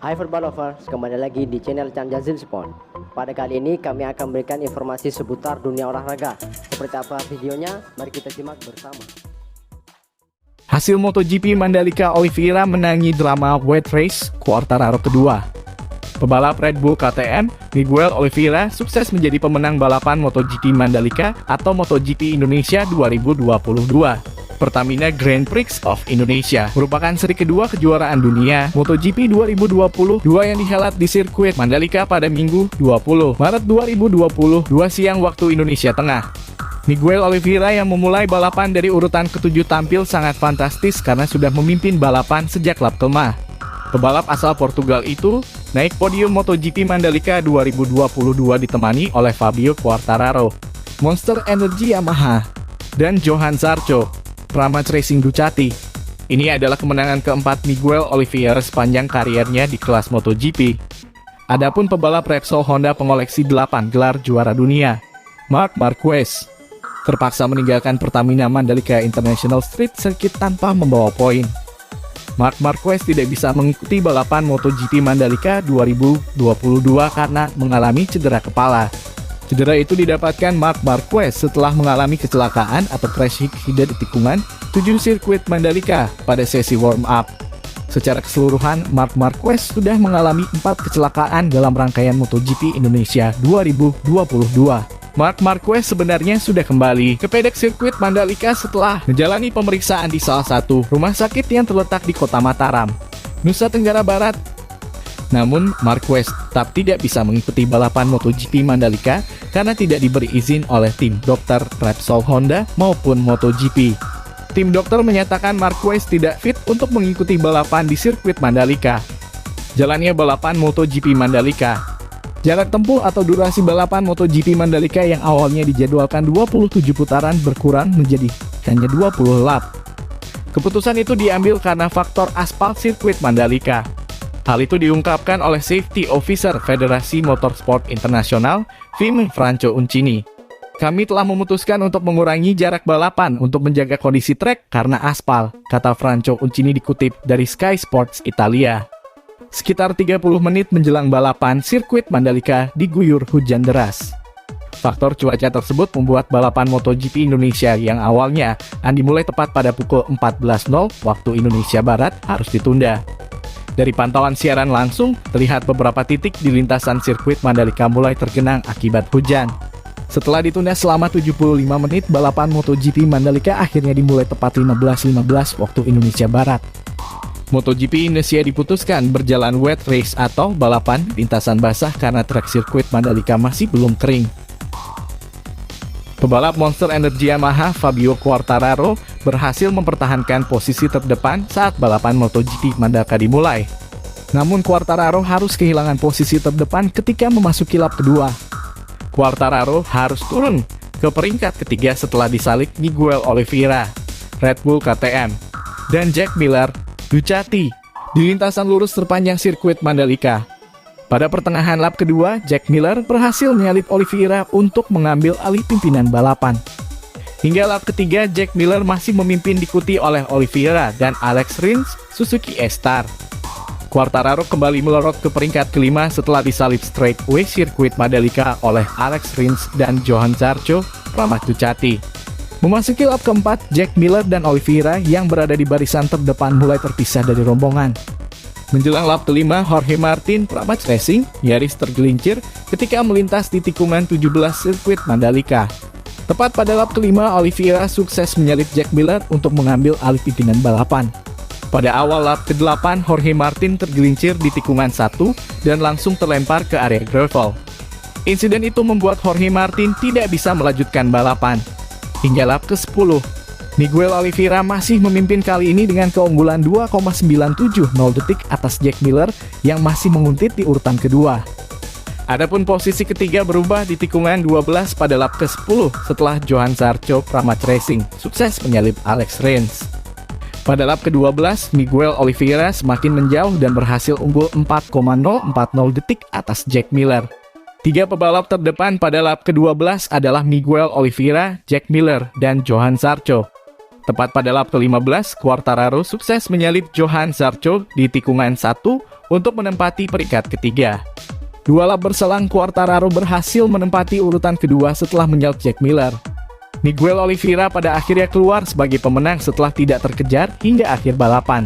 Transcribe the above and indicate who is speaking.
Speaker 1: Hai Football Lovers, kembali lagi di channel Chan Jazil Sport. Pada kali ini kami akan memberikan informasi seputar dunia olahraga. Seperti apa videonya? Mari kita simak bersama.
Speaker 2: Hasil MotoGP Mandalika, Oliveira menangi drama wet race Quartararo kedua. Pebalap Red Bull KTM, Miguel Oliveira, sukses menjadi pemenang balapan MotoGP Mandalika atau MotoGP Indonesia 2022. Pertamina Grand Prix of Indonesia merupakan seri kedua kejuaraan dunia MotoGP 2022 yang dihelat di sirkuit Mandalika pada Minggu 20 Maret 2022 siang waktu Indonesia Tengah. Miguel Oliveira yang memulai balapan dari urutan ke-7 tampil sangat fantastis karena sudah memimpin balapan sejak lap kelima. Pebalap asal Portugal itu naik podium MotoGP Mandalika 2022 ditemani oleh Fabio Quartararo, Monster Energy Yamaha, dan Johan Zarco, Pramac Racing Ducati. Ini adalah kemenangan keempat Miguel Oliveira sepanjang kariernya di kelas MotoGP. Adapun pebalap Repsol Honda pengoleksi 8 gelar juara dunia, Marc Marquez, terpaksa meninggalkan Pertamina Mandalika International Street Circuit tanpa membawa poin. Marc Marquez tidak bisa mengikuti balapan MotoGP Mandalika 2022 karena mengalami cedera kepala. Cedera itu didapatkan Marc Marquez setelah mengalami kecelakaan atau crash hide di tikungan 7 sirkuit Mandalika pada sesi warm-up. Secara keseluruhan, Marc Marquez sudah mengalami 4 kecelakaan dalam rangkaian MotoGP Indonesia 2022. Marc Marquez sebenarnya sudah kembali ke pedek sirkuit Mandalika setelah menjalani pemeriksaan di salah satu rumah sakit yang terletak di kota Mataram, Nusa Tenggara Barat. Namun, Marquez tetap tidak bisa mengikuti balapan MotoGP Mandalika karena tidak diberi izin oleh tim dokter Repsol Honda maupun MotoGP. Tim dokter menyatakan Marquez tidak fit untuk mengikuti balapan di sirkuit Mandalika. Jalannya balapan MotoGP Mandalika. Jarak tempuh atau durasi balapan MotoGP Mandalika yang awalnya dijadwalkan 27 putaran berkurang menjadi hanya 20 lap. Keputusan itu diambil karena faktor aspal sirkuit Mandalika. Hal itu diungkapkan oleh Safety Officer Federasi Motorsport Internasional, FIM, Franco Uncini. Kami telah memutuskan untuk mengurangi jarak balapan untuk menjaga kondisi trek karena aspal, kata Franco Uncini dikutip dari Sky Sports Italia. Sekitar 30 menit menjelang balapan, sirkuit Mandalika diguyur hujan deras. Faktor cuaca tersebut membuat balapan MotoGP Indonesia yang awalnya dimulai tepat pada pukul 14.00 waktu Indonesia Barat harus ditunda. Dari pantauan siaran langsung, terlihat beberapa titik di lintasan sirkuit Mandalika mulai tergenang akibat hujan. Setelah ditunda selama 75 menit, balapan MotoGP Mandalika akhirnya dimulai tepat 15.15 waktu Indonesia Barat. MotoGP Indonesia diputuskan berjalan wet race atau balapan lintasan basah karena trek sirkuit Mandalika masih belum kering. Pebalap Monster Energy Yamaha Fabio Quartararo berhasil mempertahankan posisi terdepan saat balapan MotoGP Mandalika dimulai. Namun Quartararo harus kehilangan posisi terdepan ketika memasuki lap kedua. Quartararo harus turun ke peringkat ketiga setelah disalip Miguel Oliveira, Red Bull KTM, dan Jack Miller, Ducati, di lintasan lurus terpanjang sirkuit Mandalika. Pada pertengahan lap kedua, Jack Miller berhasil menyalip Oliveira untuk mengambil alih pimpinan balapan. Hingga lap ketiga, Jack Miller masih memimpin diikuti oleh Oliveira dan Alex Rins Suzuki E-Star. Quartararo kembali melorot ke peringkat kelima setelah disalip straightaway sirkuit Mandalika oleh Alex Rins dan Johan Zarco, Pramac Ducati. Memasuki lap keempat, Jack Miller dan Oliveira yang berada di barisan terdepan mulai terpisah dari rombongan. Menjelang lap kelima, Jorge Martin, Pramac Racing, nyaris tergelincir ketika melintas di tikungan 17 sirkuit Mandalika. Tepat pada lap kelima, Oliveira sukses menyalip Jack Miller untuk mengambil alih pimpinan balapan. Pada awal lap ke-8, Jorge Martin tergelincir di tikungan 1 dan langsung terlempar ke area gravel. Insiden itu membuat Jorge Martin tidak bisa melanjutkan balapan. Hingga lap ke-10, Miguel Oliveira masih memimpin kali ini dengan keunggulan 2,970 detik atas Jack Miller yang masih menguntit di urutan kedua. Adapun posisi ketiga berubah di tikungan 12 pada lap ke-10 setelah Johan Zarco Pramac Racing sukses menyalip Alex Rins. Pada lap ke-12, Miguel Oliveira semakin menjauh dan berhasil unggul 4,040 detik atas Jack Miller. Tiga pebalap terdepan pada lap ke-12 adalah Miguel Oliveira, Jack Miller, dan Johan Zarco. Tepat pada lap ke-15, Quartararo sukses menyalip Johann Zarco di tikungan 1 untuk menempati peringkat ketiga. 2 lap berselang, Quartararo berhasil menempati urutan kedua setelah menyalip Jack Miller. Miguel Oliveira pada akhirnya keluar sebagai pemenang setelah tidak terkejar hingga akhir balapan.